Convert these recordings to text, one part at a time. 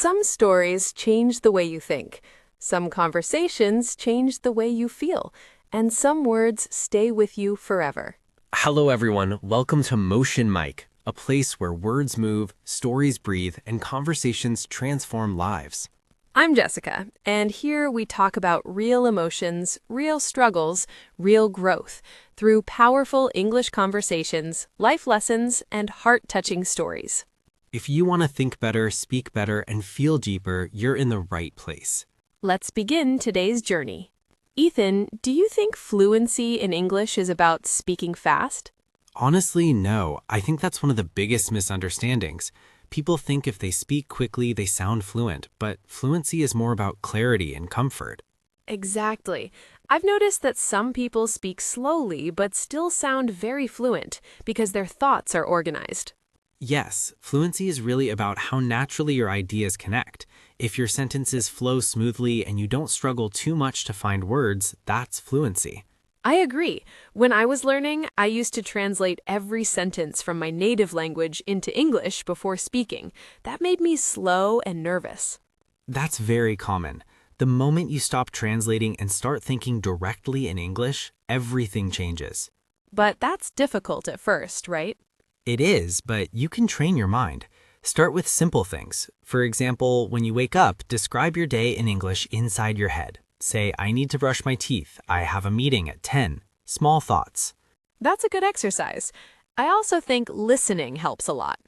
Some stories change the way you think, some conversations change the way you feel, and some words stay with you forever. Hello, everyone. Welcome to Motion Micc, a place where words move, stories breathe, and conversations transform lives. I'm Jessica, and here we talk about real emotions, real struggles, real growth through powerful English conversations, life lessons, and heart-touching stories. If you want to think better, speak better, and feel deeper, you're in the right place. Let's begin today's journey. Ethan, do you think fluency in English is about speaking fast? Honestly, no. I think that's one of the biggest misunderstandings. People think if they speak quickly, they sound fluent, but fluency is more about clarity and comfort. Exactly. I've noticed that some people speak slowly but still sound very fluent because their thoughts are organized. Yes, fluency is really about how naturally your ideas connect. If your sentences flow smoothly and you don't struggle too much to find words, that's fluency. I agree. When I was learning, I used to translate every sentence from my native language into English before speaking. That made me slow and nervous. That's very common. The moment you stop translating and start thinking directly in English, everything changes. But that's difficult at first, right? It is, but you can train your mind. Start with simple things. For example, when you wake up, describe your day in English inside your head. Say, I need to brush my teeth. I have a meeting at 10. Small thoughts. That's a good exercise. I also think listening helps a lot.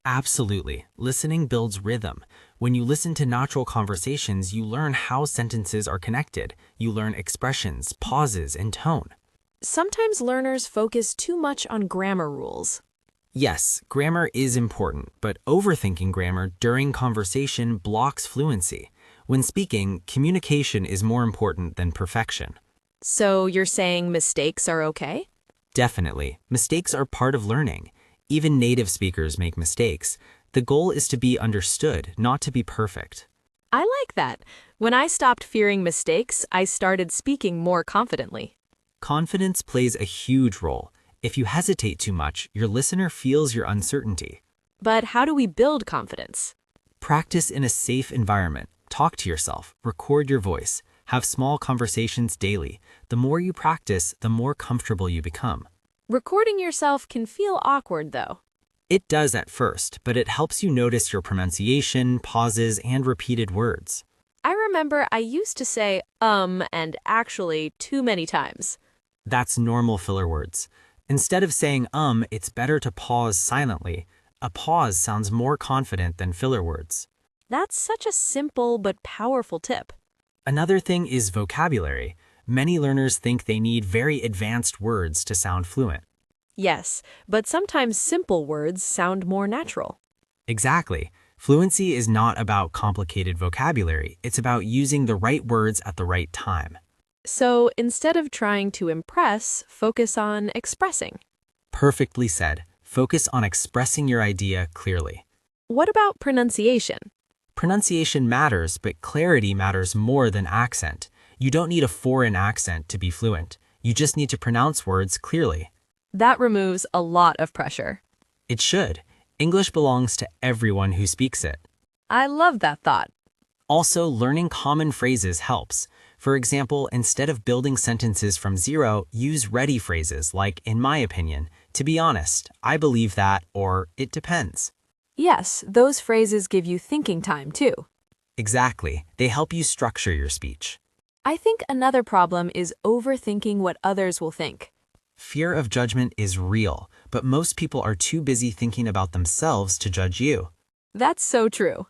Absolutely. Listening builds rhythm. When you listen to natural conversations, you learn how sentences are connected. You learn expressions, pauses, and tone. Sometimes learners focus too much on grammar rules. Yes, grammar is important, but overthinking grammar during conversation blocks fluency. When speaking, communication is more important than perfection. So you're saying mistakes are okay? Definitely. Mistakes are part of learning. Even native speakers make mistakes. The goal is to be understood, not to be perfect. I like that. When I stopped fearing mistakes, I started speaking more confidently. Confidence plays a huge role. If you hesitate too much, your listener feels your uncertainty. But how do we build confidence? Practice in a safe environment. Talk to yourself. Record your voice. Have small conversations daily. The more you practice, the more comfortable you become. Recording yourself can feel awkward, though. It does at first, but it helps you notice your pronunciation, pauses, and repeated words. I remember I used to say and actually too many times. That's normal filler words. Instead of saying it's better to pause silently. A pause sounds more confident than filler words. That's such a simple but powerful tip. Another thing is vocabulary. Many learners think they need very advanced words to sound fluent. Yes, but sometimes simple words sound more natural. Exactly. Fluency is not about complicated vocabulary. It's about using the right words at the right time. So instead of trying to impress, focus on expressing. Perfectly said. Focus on expressing your idea clearly. What about pronunciation? Pronunciation matters, but clarity matters more than accent. You don't need a foreign accent to be fluent. You just need to pronounce words clearly. That removes a lot of pressure. It should. English belongs to everyone who speaks it. I love that thought. Also, learning common phrases helps. For example, instead of building sentences from zero, use ready phrases like, in my opinion, to be honest, I believe that, or it depends. Yes, those phrases give you thinking time, too. Exactly. They help you structure your speech. I think another problem is overthinking what others will think. Fear of judgment is real, but most people are too busy thinking about themselves to judge you. That's so true.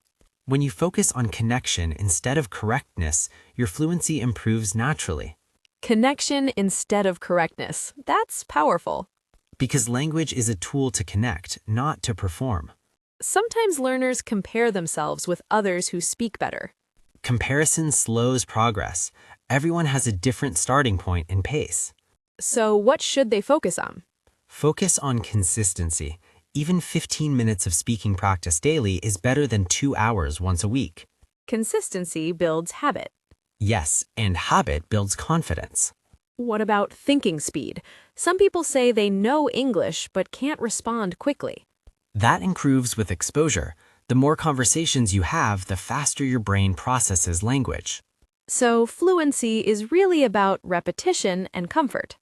When you focus on connection instead of correctness, your fluency improves naturally. Connection instead of correctness. That's powerful. Because language is a tool to connect, not to perform. Sometimes learners compare themselves with others who speak better. Comparison slows progress. Everyone has a different starting point and pace. So what should they focus on? Focus on consistency. Even 15 minutes of speaking practice daily is better than 2 hours once a week. Consistency builds habit. Yes, and habit builds confidence. What about thinking speed? Some people say they know English but can't respond quickly. That improves with exposure. The more conversations you have, the faster your brain processes language. So fluency is really about repetition and comfort.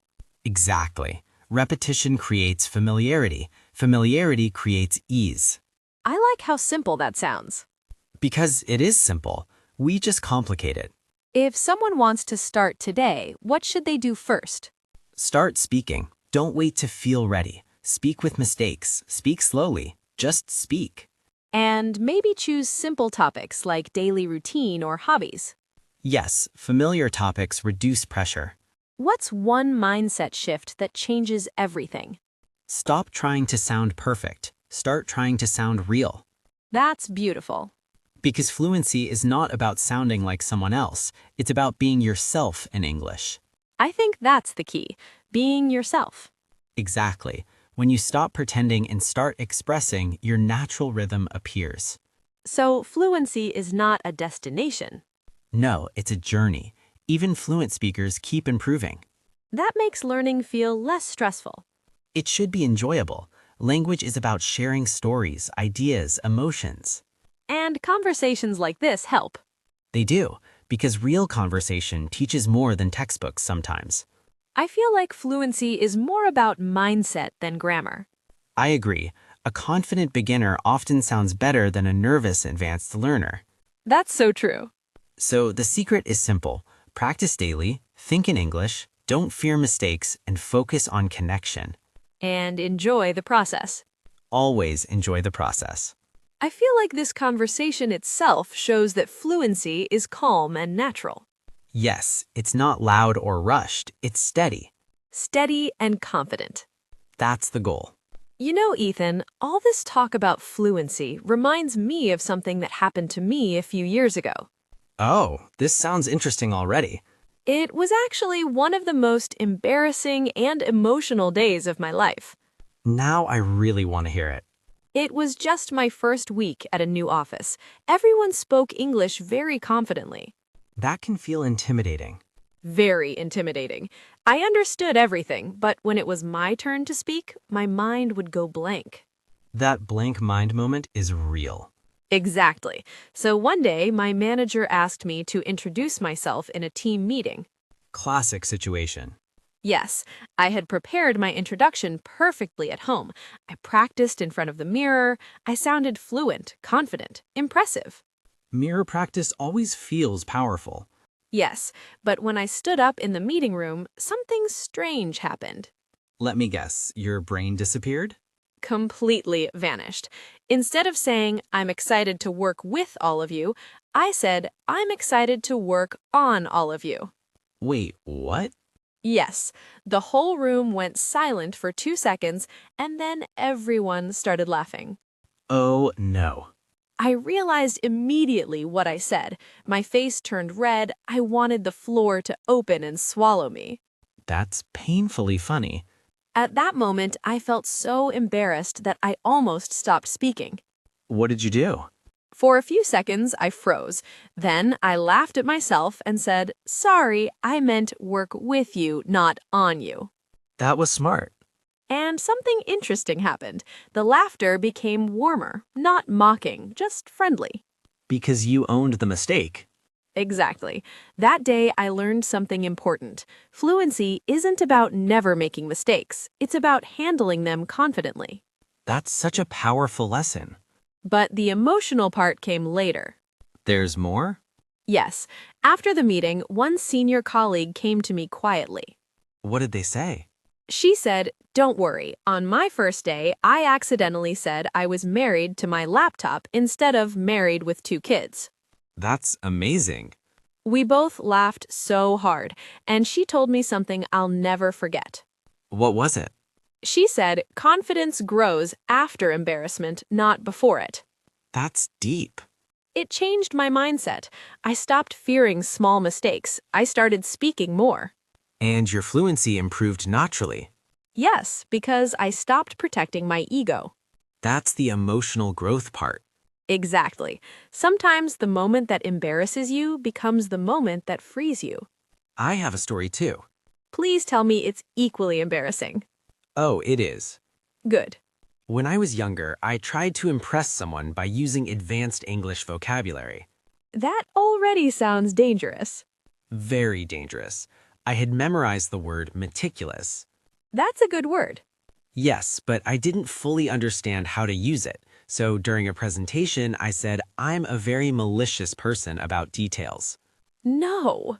Exactly. Repetition creates familiarity. Familiarity creates ease. I like how simple that sounds. Because it is simple, we just complicate it. If someone wants to start today, what should they do first? Start speaking. Don't wait to feel ready. Speak with mistakes. Speak slowly. Just speak. And maybe choose simple topics like daily routine or hobbies. Yes, familiar topics reduce pressure. What's one mindset shift that changes everything? Stop trying to sound perfect. Start trying to sound real. That's beautiful. Because fluency is not about sounding like someone else. It's about being yourself in English. I think that's the key, being yourself. Exactly. When you stop pretending and start expressing, your natural rhythm appears. So fluency is not a destination. No, it's a journey. Even fluent speakers keep improving. That makes learning feel less stressful. It should be enjoyable. Language is about sharing stories, ideas, emotions. And conversations like this help. They do, because real conversation teaches more than textbooks sometimes. I feel like fluency is more about mindset than grammar. I agree. A confident beginner often sounds better than a nervous advanced learner. That's so true. So the secret is simple. Practice daily, think in English, don't fear mistakes, and focus on connection. And enjoy the process. Always enjoy the process. I feel like this conversation itself shows that fluency is calm and natural. Yes, it's not loud or rushed, it's steady. Steady and confident. That's the goal. You know, Ethan, all this talk about fluency reminds me of something that happened to me a few years ago. Oh, this sounds interesting already. It was actually one of the most embarrassing and emotional days of my life. Now I really want to hear it. It was just my first week at a new office. Everyone spoke English very confidently. That can feel intimidating. Very intimidating. I understood everything, but when it was my turn to speak, my mind would go blank. That blank mind moment is real. Exactly. So one day, my manager asked me to introduce myself in a team meeting. Classic situation. Yes, I had prepared my introduction perfectly at home. I practiced in front of the mirror. I sounded fluent, confident, impressive. Mirror practice always feels powerful. Yes, but when I stood up in the meeting room, something strange happened. Let me guess, your brain disappeared? Completely vanished. Instead of saying, I'm excited to work with all of you, I said, I'm excited to work on all of you. Wait, what? Yes, the whole room went silent for 2 seconds, and then everyone started laughing. Oh no. I realized immediately what I said. My face turned red. I wanted the floor to open and swallow me. That's painfully funny. At that moment, I felt so embarrassed that I almost stopped speaking. What did you do? For a few seconds, I froze. Then I laughed at myself and said, sorry, I meant work with you, not on you. That was smart. And something interesting happened. The laughter became warmer, not mocking, just friendly. Because you owned the mistake. Exactly. That day, I learned something important. Fluency isn't about never making mistakes. It's about handling them confidently. That's such a powerful lesson. But the emotional part came later. There's more? Yes. After the meeting, one senior colleague came to me quietly. What did they say? She said, don't worry, on my first day, I accidentally said I was married to my laptop instead of married with 2 kids. That's amazing. We both laughed so hard, and she told me something I'll never forget. What was it? She said, confidence grows after embarrassment, not before it. That's deep. It changed my mindset. I stopped fearing small mistakes. I started speaking more. And your fluency improved naturally. Yes, because I stopped protecting my ego. That's the emotional growth part. Exactly. Sometimes the moment that embarrasses you becomes the moment that frees you. I have a story too. Please tell me it's equally embarrassing. Oh, it is. Good. When I was younger, I tried to impress someone by using advanced English vocabulary. That already sounds dangerous. Very dangerous. I had memorized the word meticulous. That's a good word. Yes, but I didn't fully understand how to use it. So during a presentation, I said, I'm a very malicious person about details. No.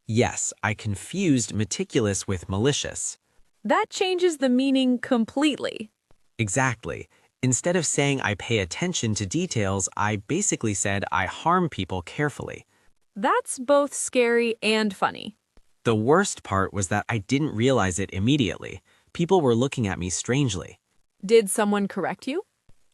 Yes, I confused meticulous with malicious. That changes the meaning completely. Exactly. Instead of saying I pay attention to details, I basically said I harm people carefully. That's both scary and funny. The worst part was that I didn't realize it immediately. People were looking at me strangely. Did someone correct you?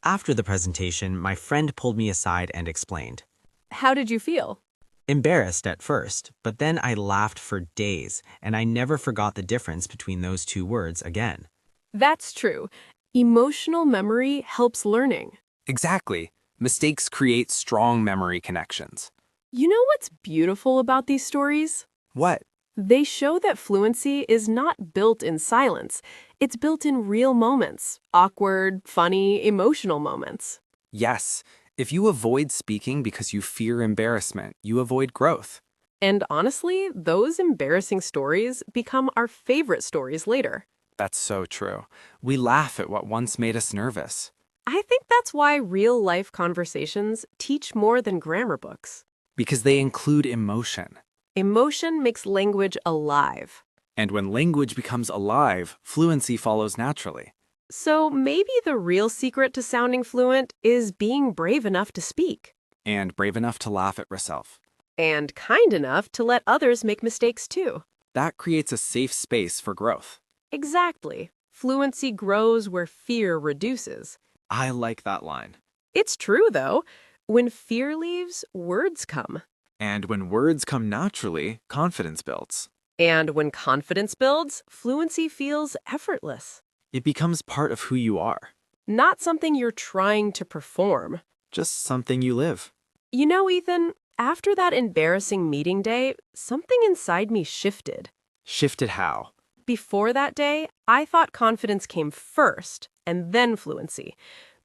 After the presentation, my friend pulled me aside and explained. How did you feel? Embarrassed at first, but then I laughed for days, and I never forgot the difference between those two words again. That's true. Emotional memory helps learning. Exactly. Mistakes create strong memory connections. You know what's beautiful about these stories? What? They show that fluency is not built in silence. It's built in real moments, awkward, funny, emotional moments. Yes. If you avoid speaking because you fear embarrassment, you avoid growth. And honestly, those embarrassing stories become our favorite stories later. That's so true. We laugh at what once made us nervous. I think that's why real-life conversations teach more than grammar books. Because they include emotion. Emotion makes language alive. And when language becomes alive, fluency follows naturally. So maybe the real secret to sounding fluent is being brave enough to speak. And brave enough to laugh at yourself. And kind enough to let others make mistakes too. That creates a safe space for growth. Exactly. Fluency grows where fear reduces. I like that line. It's true, though. When fear leaves, words come. And when words come naturally, confidence builds. And when confidence builds, fluency feels effortless. It becomes part of who you are. Not something you're trying to perform. Just something you live. You know, Ethan, after that embarrassing meeting day, something inside me shifted. Shifted how? Before that day, I thought confidence came first and then fluency.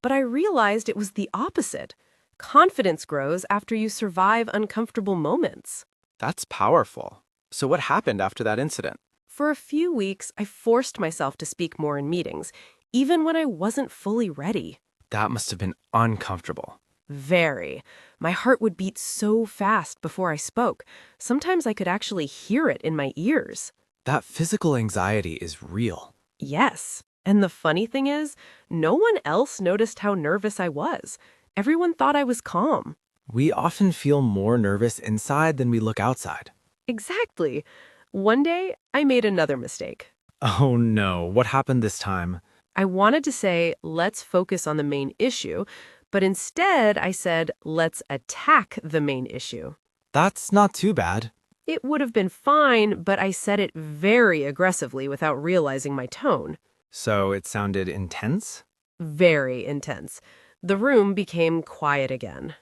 But I realized it was the opposite. Confidence grows after you survive uncomfortable moments. That's powerful. So what happened after that incident? For a few weeks, I forced myself to speak more in meetings, even when I wasn't fully ready. That must have been uncomfortable. Very. My heart would beat so fast before I spoke. Sometimes I could actually hear it in my ears. That physical anxiety is real. Yes. And the funny thing is, no one else noticed how nervous I was. Everyone thought I was calm. We often feel more nervous inside than we look outside. Exactly. One day, I made another mistake. Oh no, what happened this time? I wanted to say, let's focus on the main issue, but instead I said, let's attack the main issue. That's not too bad. It would have been fine, but I said it very aggressively without realizing my tone. So it sounded intense? Very intense. The room became quiet again.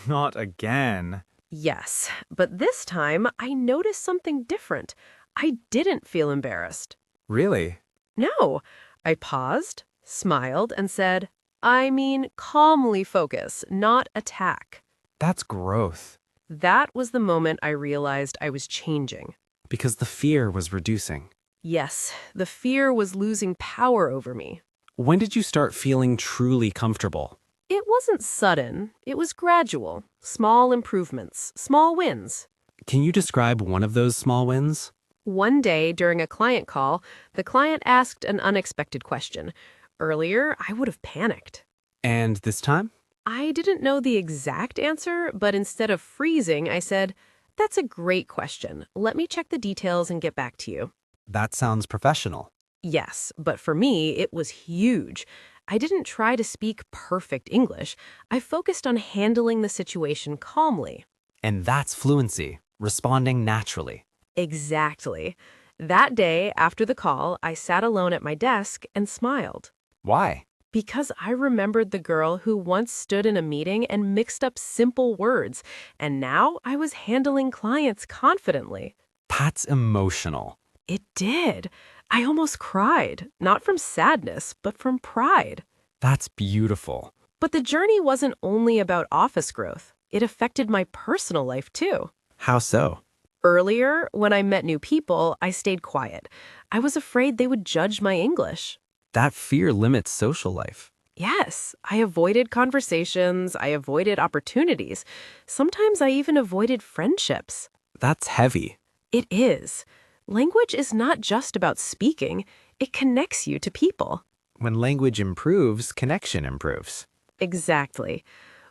Not again. Yes, but this time I noticed something different. I didn't feel embarrassed. Really? No. I paused, smiled, and said, I mean calmly focus, not attack. That's growth. That was the moment I realized I was changing. Because the fear was reducing. Yes, the fear was losing power over me. When did you start feeling truly comfortable? It wasn't sudden. It was gradual. Small improvements, small wins. Can you describe one of those small wins? One day during a client call, the client asked an unexpected question. Earlier, I would have panicked. And this time? I didn't know the exact answer, but instead of freezing, I said, that's a great question. Let me check the details and get back to you. That sounds professional. Yes, but for me, it was huge. I didn't try to speak perfect English. I focused on handling the situation calmly. And that's fluency, responding naturally. Exactly. That day, after the call, I sat alone at my desk and smiled. Why? Because I remembered the girl who once stood in a meeting and mixed up simple words, and now I was handling clients confidently. That's emotional. It did. I almost cried, not from sadness, but from pride. That's beautiful. But the journey wasn't only about office growth. It affected my personal life too. How so? Earlier, when I met new people, I stayed quiet. I was afraid they would judge my English. That fear limits social life. Yes, I avoided conversations, I avoided opportunities. Sometimes I even avoided friendships. That's heavy. It is. Language is not just about speaking, it connects you to people. When language improves, connection improves. Exactly.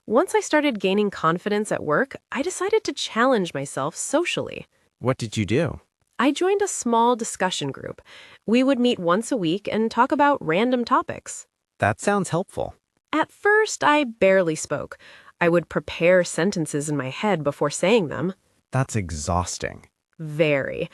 Once I started gaining confidence at work, I decided to challenge myself socially. What did you do? I joined a small discussion group. We would meet once a week and talk about random topics. That sounds helpful. At first, I barely spoke. I would prepare sentences in my head before saying them. That's exhausting. Very.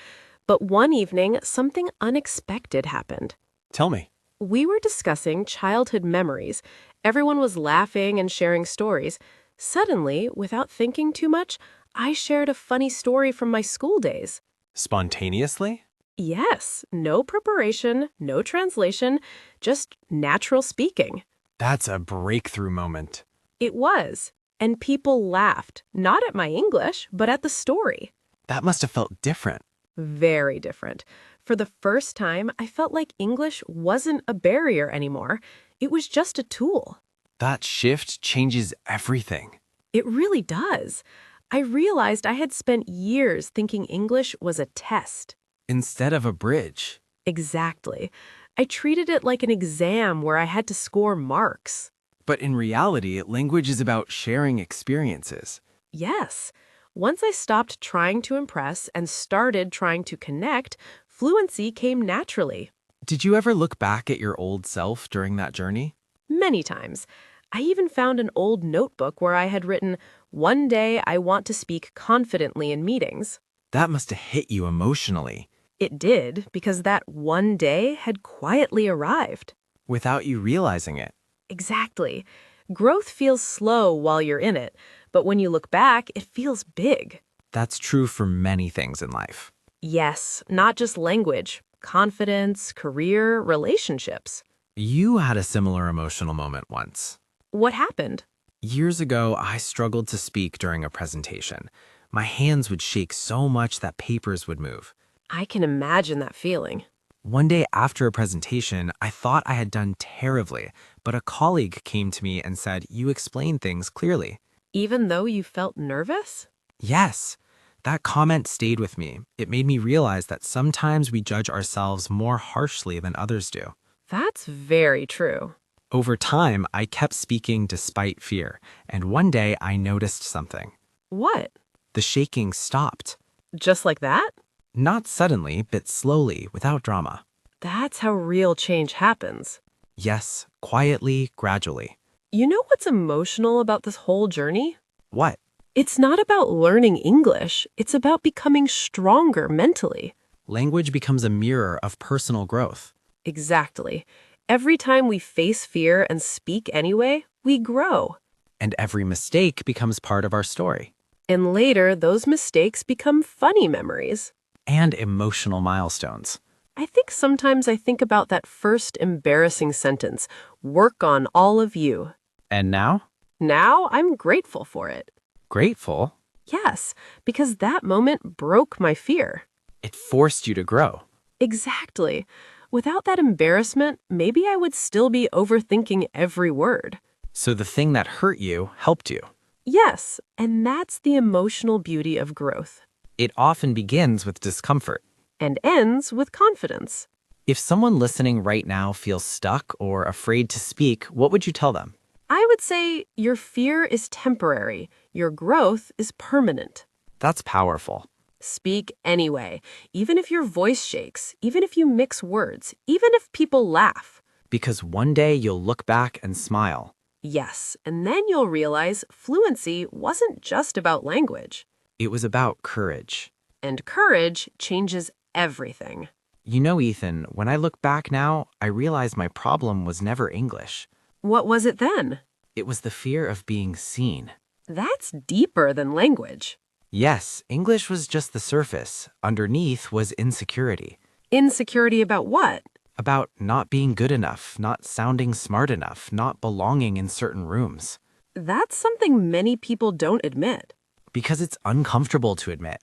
But one evening, something unexpected happened. Tell me. We were discussing childhood memories. Everyone was laughing and sharing stories. Suddenly, without thinking too much, I shared a funny story from my school days. Spontaneously? Yes, no preparation, no translation, just natural speaking. That's a breakthrough moment. It was. And people laughed, not at my English, but at the story. That must have felt different. Very different. For the first time, I felt like English wasn't a barrier anymore. It was just a tool. That shift changes everything. It really does. I realized I had spent years thinking English was a test. Instead of a bridge. Exactly. I treated it like an exam where I had to score marks. But in reality, language is about sharing experiences. Yes. Once I stopped trying to impress and started trying to connect, fluency came naturally. Did you ever look back at your old self during that journey? Many times. I even found an old notebook where I had written, "One day I want to speak confidently in meetings." That must have hit you emotionally. It did, because that one day had quietly arrived. Without you realizing it. Exactly. Growth feels slow while you're in it, but when you look back, it feels big. That's true for many things in life. Yes, not just language, confidence, career, relationships. You had a similar emotional moment once. What happened? Years ago, I struggled to speak during a presentation. My hands would shake so much that papers would move. I can imagine that feeling. One day after a presentation, I thought I had done terribly, but a colleague came to me and said, "You explained things clearly." Even though you felt nervous? Yes, that comment stayed with me. It made me realize that sometimes we judge ourselves more harshly than others do. That's very true. Over time, I kept speaking despite fear, and one day I noticed something. What? The shaking stopped. Just like that? Not suddenly, but slowly, without drama. That's how real change happens. Yes, quietly, gradually. You know what's emotional about this whole journey? What? It's not about learning English. It's about becoming stronger mentally. Language becomes a mirror of personal growth. Exactly. Every time we face fear and speak anyway, we grow. And every mistake becomes part of our story. And later, those mistakes become funny memories. And emotional milestones. I think sometimes I think about that first embarrassing sentence, "Work on all of you." And now? Now I'm grateful for it. Grateful. Yes, because that moment broke my fear. It forced you to grow. Exactly. Without that embarrassment, maybe I would still be overthinking every word. So the thing that hurt you helped you. Yes, and that's the emotional beauty of growth. It often begins with discomfort. And ends with confidence. If someone listening right now feels stuck or afraid to speak, what would you tell them? I would say your fear is temporary. Your growth is permanent. That's powerful. Speak anyway, even if your voice shakes, even if you mix words, even if people laugh. Because one day you'll look back and smile. Yes, and then you'll realize fluency wasn't just about language. It was about courage. And courage changes everything. You know, Ethan, when I look back now, I realize my problem was never English. What was it then? It was the fear of being seen. That's deeper than language. Yes, English was just the surface. Underneath was insecurity. Insecurity about what? about not being good enough, not sounding smart enough, not belonging in certain rooms. That's something many people don't admit. Because it's uncomfortable to admit.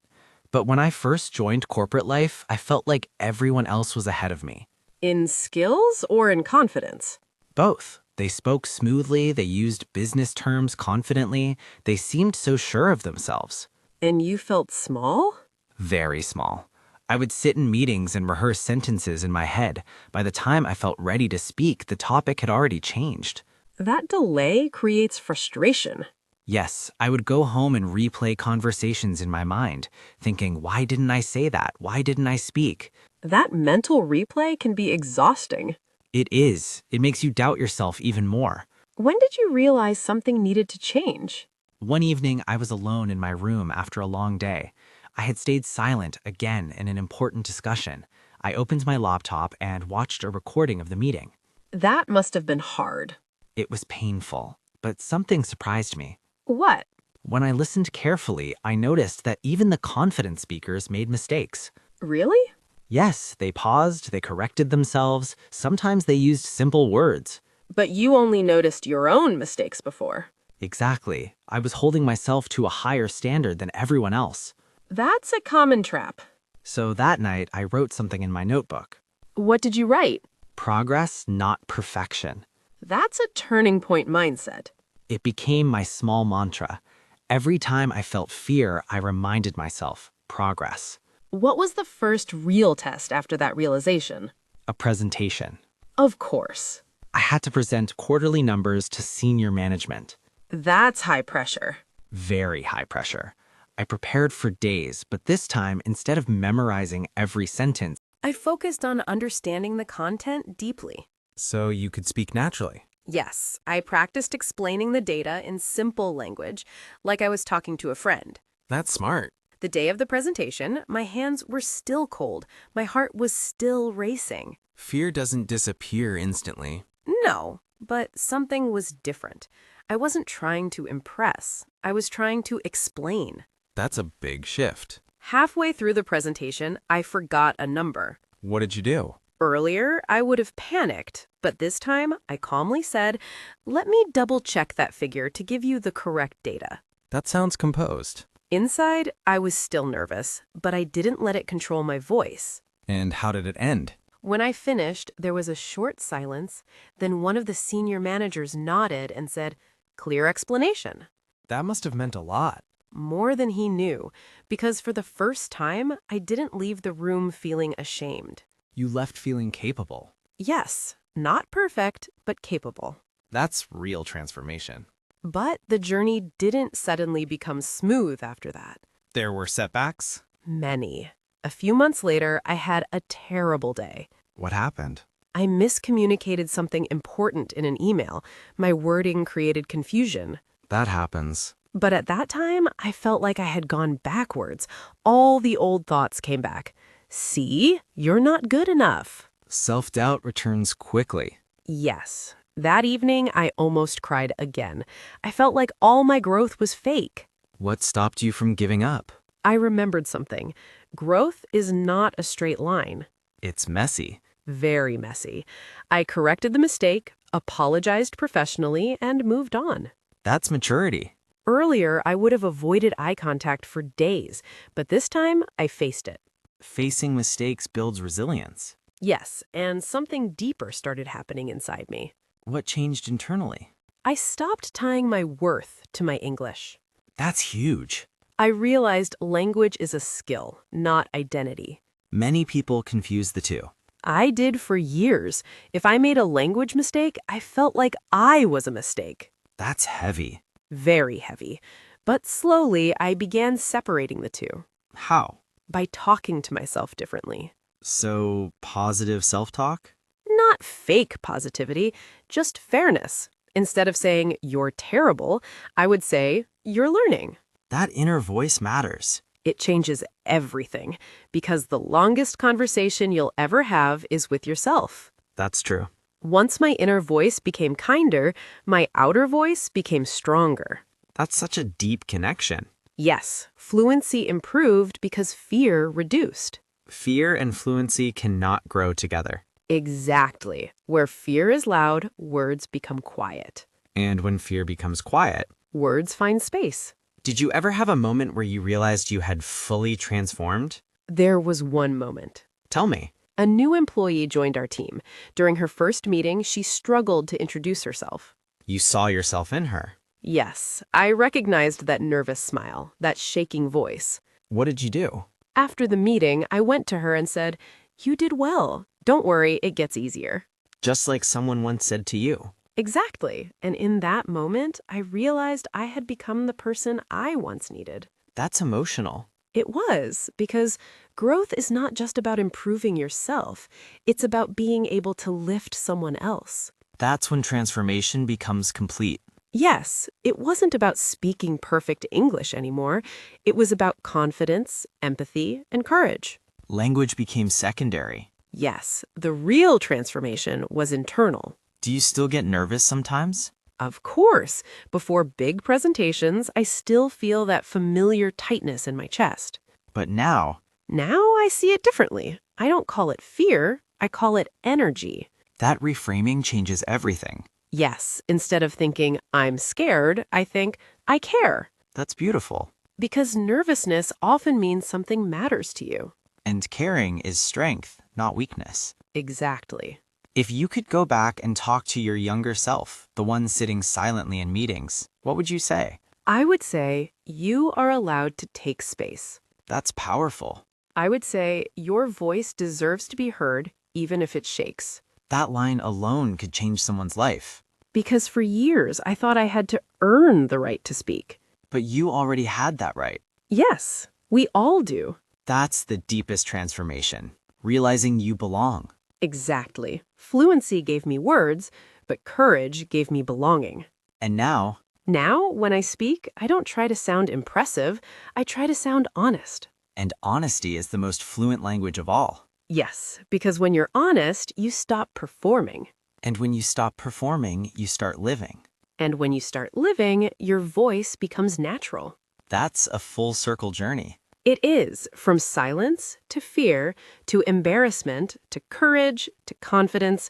But when I first joined corporate life, I felt like everyone else was ahead of me. In skills or in confidence? Both. They spoke smoothly, they used business terms confidently, they seemed so sure of themselves. And you felt small? Very small. I would sit in meetings and rehearse sentences in my head. By the time I felt ready to speak, the topic had already changed. That delay creates frustration. Yes, I would go home and replay conversations in my mind, thinking, why didn't I say that? Why didn't I speak? That mental replay can be exhausting. It is. It makes you doubt yourself even more. When did you realize something needed to change? One evening, I was alone in my room after a long day. I had stayed silent again in an important discussion. I opened my laptop and watched a recording of the meeting. That must have been hard. It was painful, but something surprised me. What? When I listened carefully, I noticed that even the confident speakers made mistakes. Really? Yes, they paused, they corrected themselves, sometimes they used simple words. But you only noticed your own mistakes before. Exactly. I was holding myself to a higher standard than everyone else. That's a common trap. So that night, I wrote something in my notebook. What did you write? Progress, not perfection. That's a turning point mindset. It became my small mantra. Every time I felt fear, I reminded myself, progress. What was the first real test after that realization? A presentation. Of course. I had to present quarterly numbers to senior management. That's high pressure. Very high pressure. I prepared for days, but this time, instead of memorizing every sentence, I focused on understanding the content deeply. So you could speak naturally. Yes, I practiced explaining the data in simple language, like I was talking to a friend. That's smart. The day of the presentation, my hands were still cold. My heart was still racing. Fear doesn't disappear instantly. No, but something was different. I wasn't trying to impress. I was trying to explain. That's a big shift. Halfway through the presentation, I forgot a number. What did you do? Earlier, I would have panicked, but this time, I calmly said, "Let me double-check that figure to give you the correct data." That sounds composed. Inside, I was still nervous, but I didn't let it control my voice. And how did it end? When I finished, there was a short silence. Then one of the senior managers nodded and said, "Clear explanation." That must have meant a lot. More than he knew, because for the first time, I didn't leave the room feeling ashamed. You left feeling capable. Yes, not perfect, but capable. That's real transformation. But the journey didn't suddenly become smooth after that. There were setbacks? Many. A few months later, I had a terrible day. What happened? I miscommunicated something important in an email. My wording created confusion. That happens. But at that time, I felt like I had gone backwards. All the old thoughts came back. See, you're not good enough. Self-doubt returns quickly. Yes. That evening, I almost cried again. I felt like all my growth was fake. What stopped you from giving up? I remembered something. Growth is not a straight line. It's messy. Very messy. I corrected the mistake, apologized professionally, and moved on. That's maturity. Earlier, I would have avoided eye contact for days, but this time, I faced it. Facing mistakes builds resilience. Yes, and something deeper started happening inside me. What changed internally? I stopped tying my worth to my English. That's huge. I realized language is a skill, not identity. Many people confuse the two. I did for years. If I made a language mistake, I felt like I was a mistake. That's heavy. Very heavy. But slowly, I began separating the two. How? By talking to myself differently. So, positive self-talk? Not fake positivity, just fairness. Instead of saying, "You're terrible," I would say, "You're learning." That inner voice matters. It changes everything, because the longest conversation you'll ever have is with yourself. That's true. Once my inner voice became kinder, my outer voice became stronger. That's such a deep connection. Yes, fluency improved because fear reduced. Fear and fluency cannot grow together. Exactly. Where fear is loud, words become quiet. And when fear becomes quiet, Words find space. did you ever have a moment where you realized you had fully transformed? There was one moment. Tell me. A new employee joined our team. During her first meeting, she struggled to introduce herself. You saw yourself in her. Yes, I recognized that nervous smile, that shaking voice. What did you do? After the meeting, I went to her and said, "You did well. Don't worry, it gets easier." Just like someone once said to you. Exactly. And in that moment, I realized I had become the person I once needed. That's emotional. It was, because growth is not just about improving yourself. It's about being able to lift someone else. That's when transformation becomes complete. Yes, it wasn't about speaking perfect English anymore. It was about confidence, empathy, and courage. Language became secondary. Yes, the real transformation was internal. Do you still get nervous sometimes? Of course, before big presentations, I still feel that familiar tightness in my chest. But now, Now I see it differently. I don't call it fear, I call it energy. that reframing changes everything. Yes, instead of thinking, I'm scared, I think, I care. That's beautiful. Because nervousness often means something matters to you. And caring is strength, not weakness. Exactly. If you could go back and talk to your younger self, the one sitting silently in meetings, what would you say? I would say you are allowed to take space. That's powerful. I would say your voice deserves to be heard, even if it shakes. That line alone could change someone's life. Because for years, I thought I had to earn the right to speak. But you already had that right. Yes, we all do. That's the deepest transformation, realizing you belong. Exactly. Fluency gave me words, but courage gave me belonging. And now, Now, when I speak, I don't try to sound impressive. I try to sound honest. and honesty is the most fluent language of all. Yes, because when you're honest, you stop performing. And when you stop performing, you start living. And when you start living, your voice becomes natural. That's a full circle journey. It is, from silence to fear, to embarrassment, to courage, to confidence,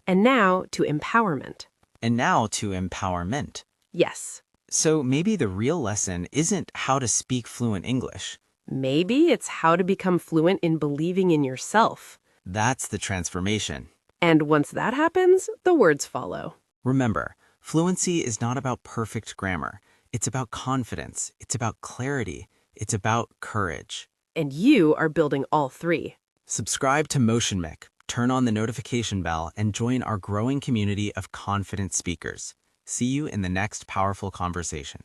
and now to empowerment. And now to empowerment. Yes, So maybe the real lesson isn't how to speak fluent English. maybe it's how to become fluent in believing in yourself. That's the transformation. And once that happens, the words follow. Remember, fluency is not about perfect grammar. It's about confidence. It's about clarity. It's about courage. And you are building all three. Subscribe to Motion Micc, turn on the notification bell, and join our growing community of confident speakers. See you in the next powerful conversation.